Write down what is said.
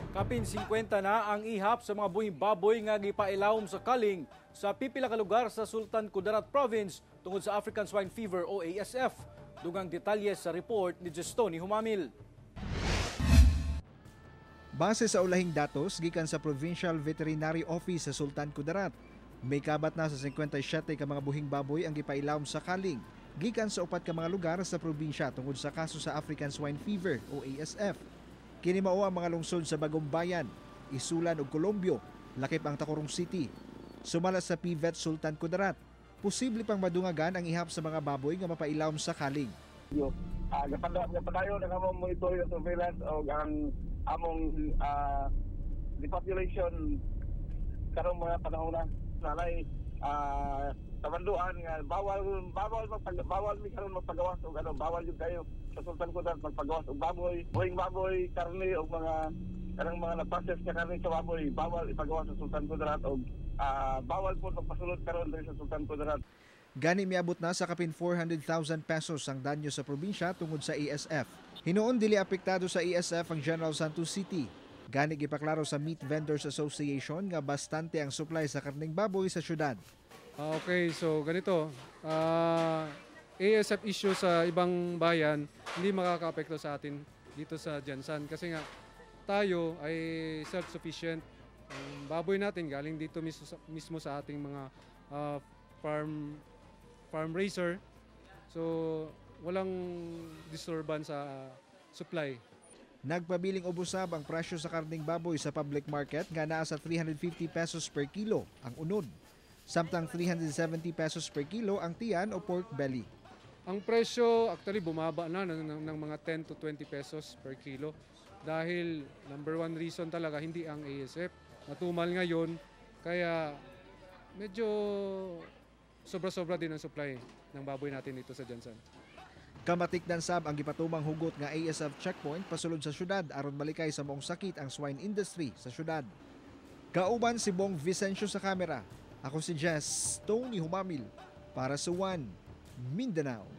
Kapin 50 na ang ihap sa mga buhing baboy nga gipailawom sa kaling sa pipila ka lugar sa Sultan Kudarat Province tungod sa African Swine Fever o ASF. Dugang detalye sa report ni Justoni Humamil. Base sa ulahing datos gikan sa Provincial Veterinary Office sa Sultan Kudarat, may kabat na sa 57 ka mga buhing baboy ang gipailawom sa kaling gikan sa upat ka mga lugar sa probinsya tungod sa kaso sa African Swine Fever o ASF. Kini mao ang mga lungsod sa Bagong Bayan, Isulan ug Colombio, lakip ang Tacorong City. Sumala sa PVET Sultan Kudarat, posible pang madungagan ang ihap sa mga baboy nga mapailawom sa kaling. Napadayon ang among monitoring surveillance o ang among depopulation karong mga panahon na nalay tabanduan nga bawal mi karon magpagawas og bawal jud kayo sa Sultan Kudarat magpagawas og baboy, buhing baboy, karne og mga kanang mga na-process na karne sa baboy, bawal ipagawas sa Sultan Kudarat og bawal po magpasulod karon sa Sultan Kudarat. Gani miabot na sa kapin 400,000 pesos ang danyo sa probinsya tungod sa ASF. Hinuon dili apektado sa ASF ang General Santos City. Gani gipaklaro sa Meat Vendors Association nga bastante ang supply sa karneng baboy sa syudad. Okay, so ganito. ASF issue sa ibang bayan hindi makakaapekto sa atin dito sa Jansan kasi nga tayo ay self-sufficient. Ang baboy natin galing dito mismo sa ating mga farm raiser. So walang disturbance sa supply. Nagpabiling ubusab ang presyo sa karneng baboy sa public market nga naa sa 350 pesos per kilo ang unod. Samtang 370 pesos per kilo ang tiyan o pork belly. Ang presyo actually bumaba na ng mga 10 to 20 pesos per kilo dahil number one reason talaga hindi ang ASF. Matumal ngayon kaya medyo sobra-sobra din ang supply ng baboy natin dito sa Jansan. Kamatikdan sab ang gipatumang hugot nga ASF checkpoint pasulod sa syudad aron malikay sa maong sakit ang swine industry sa syudad. Kauban si Bong Vicencio sa kamera. Ako si Jess Tony Humamil para sa One Mindanao.